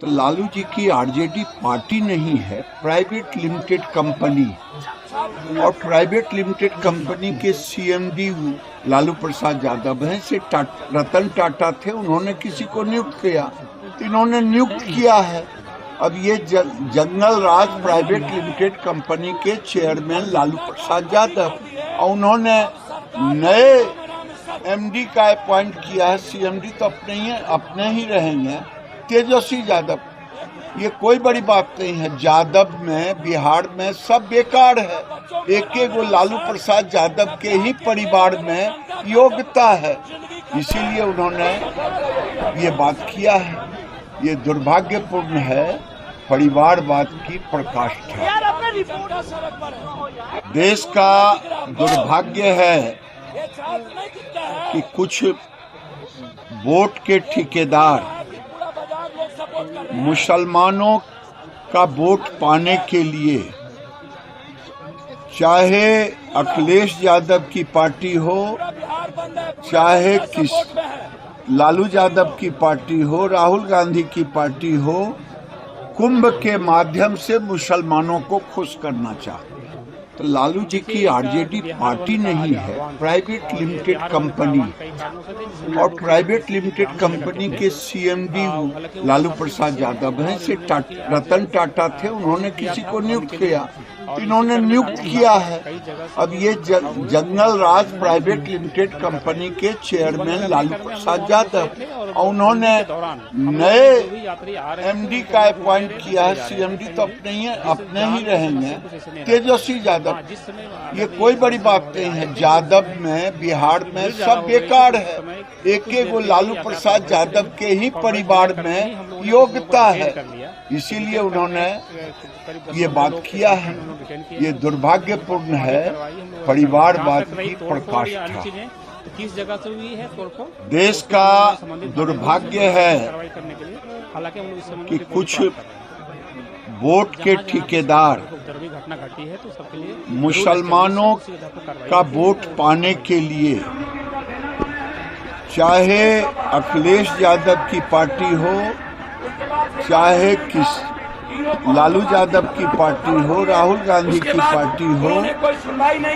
तो लालू जी की RJD party नहीं है, प्राइवेट लिमिटेड कंपनी। और प्राइवेट लिमिटेड कंपनी के सीएमडी लालू प्रसाद यादव हैं। से रतन टाटा थे, उन्होंने किसी को नियुक्त किया, तो इन्होंने नियुक्त किया है। अब ये जंगल राज प्राइवेट लिमिटेड कंपनी के चेयरमैन लालू प्रसाद यादव, और उन्होंने नए एमडी का अपॉइंट किया है। सीएमडी तो अपने ही रहेंगे, तेजस्वी यादव। ये कोई बड़ी बात नहीं है। यादव में बिहार में सब बेकार है। एक वो लालू प्रसाद यादव के ही परिवार में योग्यता है, इसीलिए उन्होंने ये बात किया है। ये दुर्भाग्यपूर्ण है, परिवारवाद की पराकाष्ठा। देश का दुर्भाग्य है कि कुछ वोट के ठेकेदार मुसलमानों का वोट पाने के लिए, चाहे अखिलेश यादव की पार्टी हो, चाहे लालू यादव की पार्टी हो, राहुल गांधी की पार्टी हो, कुंभ के माध्यम से मुसलमानों को खुश करना चाहते। तो लालू जी की आरजेडी पार्टी नहीं है, प्राइवेट लिमिटेड कंपनी। और प्राइवेट लिमिटेड कंपनी के सीएमडी लालू प्रसाद यादव हैं। से रतन टाटा थे, उन्होंने किसी को नियुक्त किया, तो इन्होंने नियुक्त किया है। अब ये जंगल राज प्राइवेट लिमिटेड कंपनी के चेयरमैन लालू प्रसाद यादव, और उन्होंने नए एमडी का अपॉइंट किया है। सीएमडी तो अपने ही रहेंगे, तेजस्वी यादव। ये कोई बड़ी बात नहीं है। यादव में बिहार में सब बेकार है। एक वो लालू प्रसाद यादव के ही परिवार में योग्यता है, इसीलिए उन्होंने ये बात किया है। ये दुर्भाग्यपूर्ण है, परिवारवाद की पराकाष्ठा। किस जगह से हुई है तोड़फोड़? देश का दुर्भाग्य है कि कुछ वोट के ठेकेदार मुसलमानों का वोट पाने के लिए, चाहे अखिलेश यादव की पार्टी हो, चाहे लालू यादव की पार्टी हो, राहुल गांधी की पार्टी हो,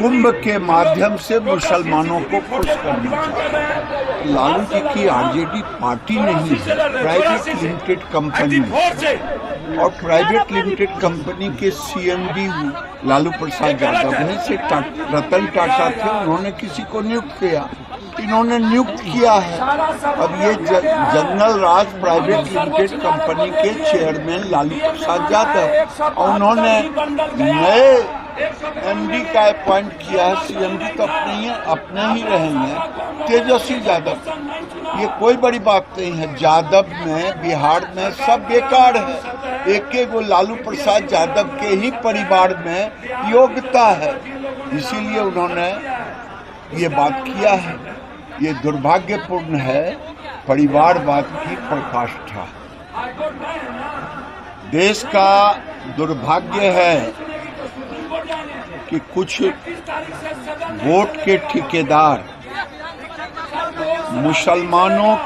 कुंभ के माध्यम से मुसलमानों को खुश करना चाहते। लालू जी की आरजेडी पार्टी नहीं है, प्राइवेट लिमिटेड कंपनी। और प्राइवेट लिमिटेड कंपनी के सीएमडी लालू प्रसाद यादव हैं। से रतन टाटा थे, उन्होंने किसी को नियुक्त किया, इन्होंने नियुक्त किया है। अब ये जंगल राज प्राइवेट लिमिटेड कंपनी के चेयरमैन लालू प्रसाद यादव, और उन्होंने नए एमडी का अपॉइंट किया है। सीएमडी तो अपने ही रहेंगे, तेजस्वी यादव। ये कोई बड़ी बात नहीं है। यादव में बिहार में सब बेकार है। एक वो लालू प्रसाद यादव के ही परिवार में योग्यता है, इसीलिए उन्होंने ये बात किया है। ये दुर्भाग्यपूर्ण है, परिवारवाद की पराकाष्ठा। देश का दुर्भाग्य है कि कुछ वोट के ठेकेदार मुसलमानों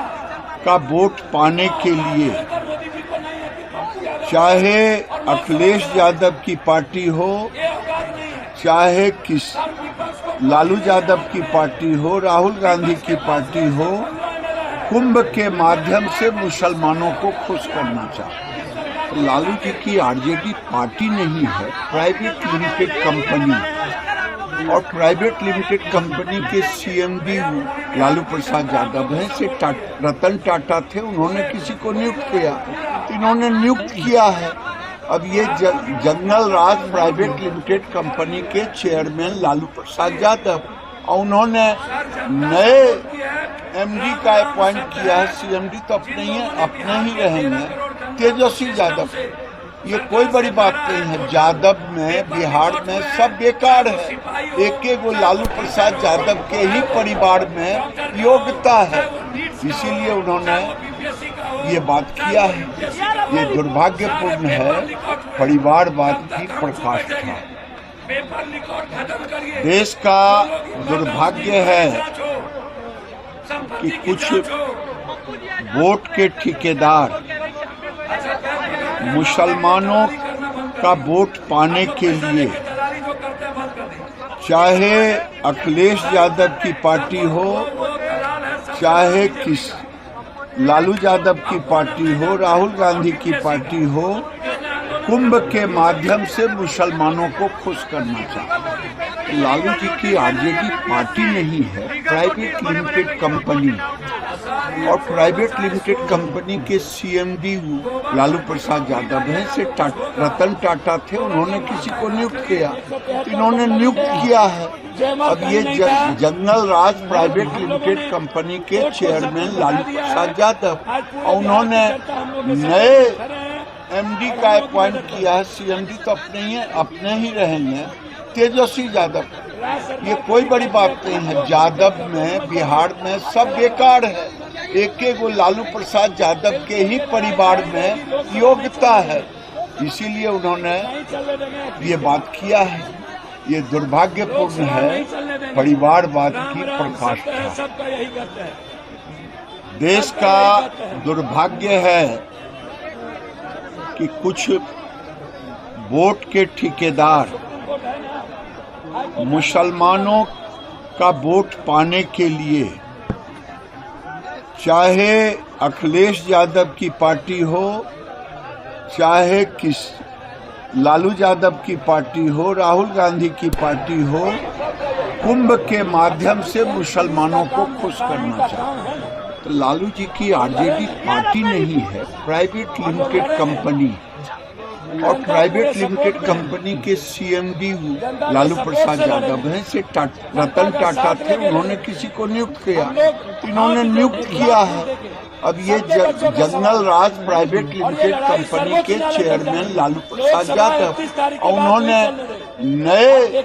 का वोट पाने के लिए, चाहे अखिलेश यादव की पार्टी हो, चाहे लालू यादव की पार्टी हो, राहुल गांधी की पार्टी हो, कुंभ के माध्यम से मुसलमानों को खुश करना चाहते। तो लालू जी की आरजेडी पार्टी नहीं है, प्राइवेट लिमिटेड कंपनी। और प्राइवेट लिमिटेड कंपनी के सीएमडी लालू प्रसाद यादव हैं। से रतन टाटा थे, उन्होंने किसी को नियुक्त किया, तो इन्होंने नियुक्त किया है। अब ये जंगल राज प्राइवेट लिमिटेड कंपनी के चेयरमैन लालू प्रसाद यादव, और उन्होंने नए एमडी का अपॉइंट किया है। सीएमडी तो अपने ही रहेंगे, तेजस्वी यादव। ये कोई बड़ी बात नहीं है। यादव में बिहार में सब बेकार है। एक वो लालू प्रसाद यादव के ही परिवार में योग्यता है, इसीलिए उन्होंने ये बात किया है। ये दुर्भाग्यपूर्ण है, परिवारवाद की पराकाष्ठा। देश का दुर्भाग्य है कि कुछ वोट के ठेकेदार मुसलमानों का वोट पाने के लिए, चाहे अखिलेश यादव की पार्टी हो, चाहे लालू यादव की पार्टी हो, राहुल गांधी की पार्टी हो, कुंभ के माध्यम से मुसलमानों को खुश करना चाहते। लालू जी की आरजेडी पार्टी नहीं है, प्राइवेट लिमिटेड कंपनी, और प्राइवेट लिमिटेड कंपनी के सीएमडी लालू प्रसाद यादव हैं। से रतन टाटा थे, उन्होंने किसी को नियुक्त किया, इन्होंने नियुक्त किया है। अब ये जंगल राज प्राइवेट लिमिटेड कंपनी के चेयरमैन लालू प्रसाद यादव, और उन्होंने नए एमडी का अपॉइंट किया है। सीएमडी तो अपने ही रहेंगे, तेजस्वी यादव। ये कोई बड़ी बात नहीं है। यादव में बिहार में सब बेकार है, एक लालू प्रसाद यादव के ही परिवार में योग्यता है, इसीलिए उन्होंने ये बात किया है। ये दुर्भाग्यपूर्ण है, परिवारवाद की पराकाष्ठा। देश का दुर्भाग्य है कि कुछ वोट के ठेकेदार मुसलमानों का वोट पाने के लिए, चाहे अखिलेश यादव की पार्टी हो, चाहे लालू यादव की पार्टी हो, राहुल गांधी की पार्टी हो, कुंभ के माध्यम से मुसलमानों को खुश करना चाहते हैं। तो लालू जी की आरजेडी पार्टी नहीं है, प्राइवेट लिमिटेड कंपनी, और प्राइवेट लिमिटेड कंपनी के सीएमडी लालू प्रसाद यादव हैं। से रतन टाटा थे, उन्होंने किसी को नियुक्त किया, इन्होंने नियुक्त किया है। अब ये जंगल राज प्राइवेट लिमिटेड कंपनी के चेयरमैन लालू प्रसाद यादव, और उन्होंने नए